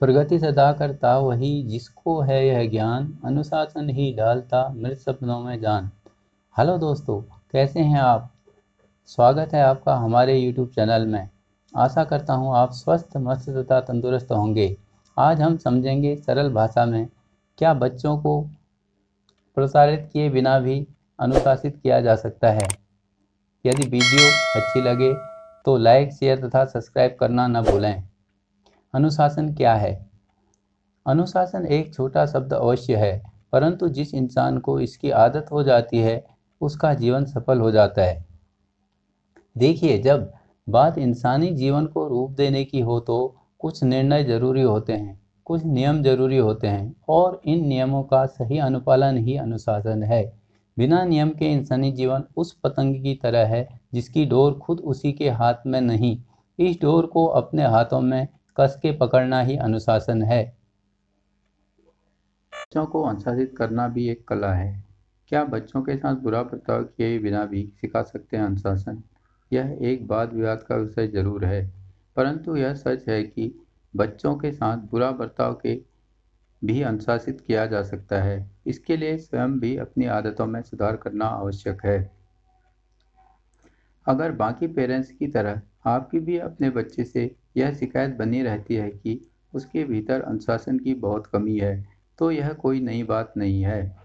प्रगति सदा करता वही जिसको है यह ज्ञान, अनुशासन ही डालता मृत सपनों में जान। हेलो दोस्तों, कैसे हैं आप? स्वागत है आपका हमारे YouTube चैनल में। आशा करता हूं आप स्वस्थ, मस्त तथा तंदुरुस्त होंगे। आज हम समझेंगे सरल भाषा में, क्या बच्चों को प्रसारित किए बिना भी अनुशासित किया जा सकता है। यदि वीडियो अच्छी लगे तो लाइक, शेयर तथा सब्सक्राइब करना न भूलें। अनुशासन क्या है? अनुशासन एक छोटा शब्द अवश्य है, परंतु जिस इंसान को इसकी आदत हो जाती है उसका जीवन सफल हो जाता है। देखिए, जब बात इंसानी जीवन को रूप देने की हो तो कुछ निर्णय जरूरी होते हैं, कुछ नियम जरूरी होते हैं और इन नियमों का सही अनुपालन ही अनुशासन है। बिना नियम के इंसानी जीवन उस पतंग की तरह है जिसकी डोर खुद उसी के हाथ में नहीं। इस डोर को अपने हाथों में कस के पकड़ना ही अनुशासन है। बच्चों को अनुशासित करना भी एक कला है। क्या बच्चों के साथ बुरा बर्ताव किए बिना भी सिखा सकते हैं अनुशासन? यह एक वाद विवाद का विषय जरूर है, परंतु यह सच है कि बच्चों के साथ बुरा बर्ताव के भी अनुशासित किया जा सकता है। इसके लिए स्वयं भी अपनी आदतों में सुधार करना आवश्यक है। अगर बाकी पेरेंट्स की तरह आपकी भी अपने बच्चे से यह शिकायत बनी रहती है कि उसके भीतर अनुशासन की बहुत कमी है, तो यह कोई नई बात नहीं है।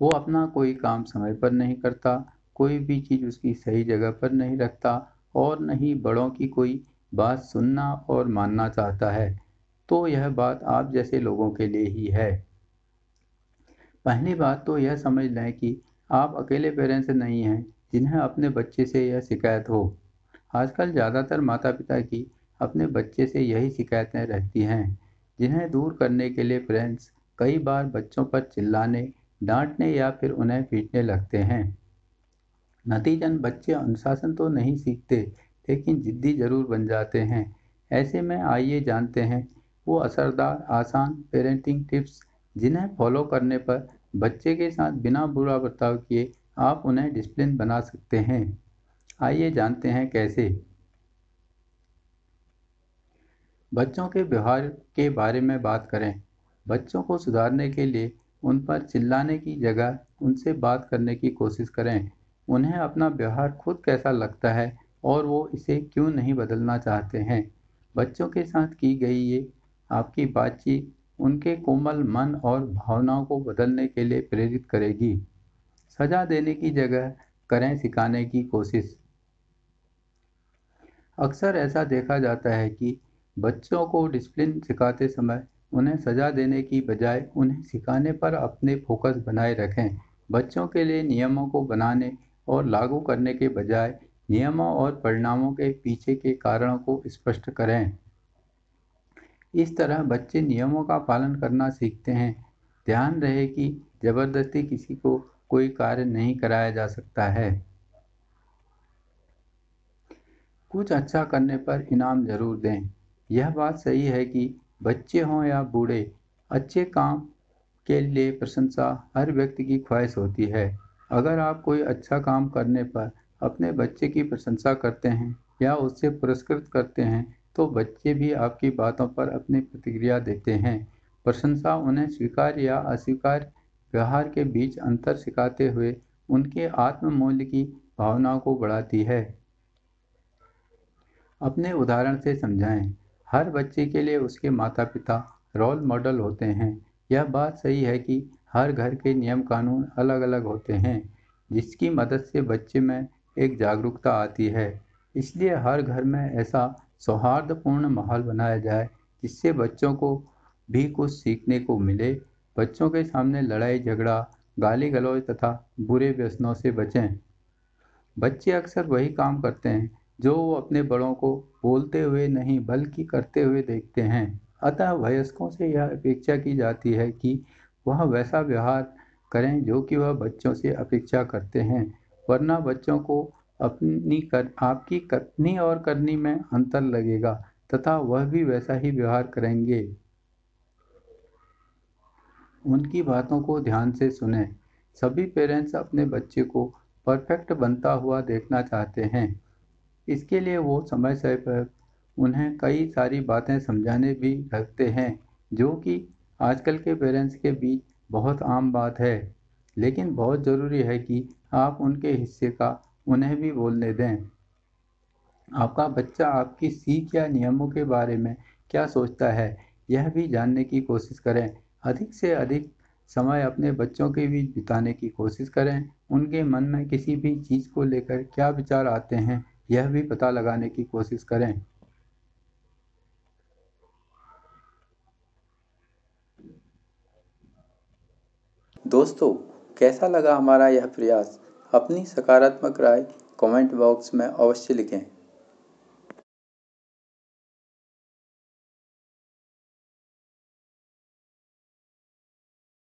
वो अपना कोई काम समय पर नहीं करता, कोई भी चीज़ उसकी सही जगह पर नहीं रखता और न ही बड़ों की कोई बात सुनना और मानना चाहता है, तो यह बात आप जैसे लोगों के लिए ही है। पहली बात तो यह समझ लें कि आप अकेले पेरेंट्स नहीं हैं जिन्हें अपने बच्चे से यह शिकायत हो। आजकल ज़्यादातर माता पिता की अपने बच्चे से यही शिकायतें रहती हैं, जिन्हें दूर करने के लिए पेरेंट्स कई बार बच्चों पर चिल्लाने, डांटने या फिर उन्हें पीटने लगते हैं। नतीजन बच्चे अनुशासन तो नहीं सीखते, लेकिन जिद्दी जरूर बन जाते हैं। ऐसे में आइए जानते हैं वो असरदार, आसान पेरेंटिंग टिप्स जिन्हें फॉलो करने पर बच्चे के साथ बिना बुरा बर्ताव किए आप उन्हें डिसिप्लिन बना सकते हैं। आइए जानते हैं कैसे। बच्चों के व्यवहार के बारे में बात करें। बच्चों को सुधारने के लिए उन पर चिल्लाने की जगह उनसे बात करने की कोशिश करें। उन्हें अपना व्यवहार खुद कैसा लगता है और वो इसे क्यों नहीं बदलना चाहते हैं। बच्चों के साथ की गई ये आपकी बातचीत उनके कोमल मन और भावनाओं को बदलने के लिए प्रेरित करेगी। सजा देने की जगह करें सिखाने की कोशिश। अक्सर ऐसा देखा जाता है कि बच्चों को डिसिप्लिन सिखाते समय उन्हें सजा देने की बजाय उन्हें सिखाने पर अपने फोकस बनाए रखें। बच्चों के लिए नियमों को बनाने और लागू करने के बजाय नियमों और परिणामों के पीछे के कारणों को स्पष्ट करें। इस तरह बच्चे नियमों का पालन करना सीखते हैं। ध्यान रहे कि जबरदस्ती किसी को कोई कार्य नहीं कराया जा सकता है। कुछ अच्छा करने पर इनाम जरूर दें। यह बात सही है कि बच्चे हों या बूढ़े, अच्छे काम के लिए प्रशंसा हर व्यक्ति की ख्वाहिश होती है। अगर आप कोई अच्छा काम करने पर अपने बच्चे की प्रशंसा करते हैं या उससे पुरस्कृत करते हैं, तो बच्चे भी आपकी बातों पर अपनी प्रतिक्रिया देते हैं। प्रशंसा उन्हें स्वीकार या अस्वीकार व्यवहार के बीच अंतर सिखाते हुए उनके आत्म मूल्य की भावनाओं को बढ़ाती है। अपने उदाहरण से समझाएं। हर बच्चे के लिए उसके माता पिता रोल मॉडल होते हैं। यह बात सही है कि हर घर के नियम कानून अलग अलग होते हैं, जिसकी मदद से बच्चे में एक जागरूकता आती है। इसलिए हर घर में ऐसा सौहार्दपूर्ण माहौल बनाया जाए जिससे बच्चों को भी कुछ सीखने को मिले। बच्चों के सामने लड़ाई झगड़ा, गाली गलौज तथा बुरे व्यसनों से बचें। बच्चे अक्सर वही काम करते हैं जो वो अपने बड़ों को बोलते हुए नहीं बल्कि करते हुए देखते हैं। अतः वयस्कों से यह अपेक्षा की जाती है कि वह वैसा व्यवहार करें जो कि वह बच्चों से अपेक्षा करते हैं, वरना बच्चों को आपकी करनी और करनी में अंतर लगेगा तथा वह भी वैसा ही व्यवहार करेंगे। उनकी बातों को ध्यान से सुनें। सभी पेरेंट्स अपने बच्चे को परफेक्ट बनता हुआ देखना चाहते हैं। इसके लिए वो समय समय पर उन्हें कई सारी बातें समझाने भी लगते हैं, जो कि आजकल के पेरेंट्स के बीच बहुत आम बात है। लेकिन बहुत ज़रूरी है कि आप उनके हिस्से का उन्हें भी बोलने दें। आपका बच्चा आपकी सीख या नियमों के बारे में क्या सोचता है, यह भी जानने की कोशिश करें। अधिक से अधिक समय अपने बच्चों के बीच बिताने की कोशिश करें। उनके मन में किसी भी चीज़ को लेकर क्या विचार आते हैं, यह भी पता लगाने की कोशिश करें। दोस्तों, कैसा लगा हमारा यह प्रयास? अपनी सकारात्मक राय कमेंट बॉक्स में अवश्य लिखें।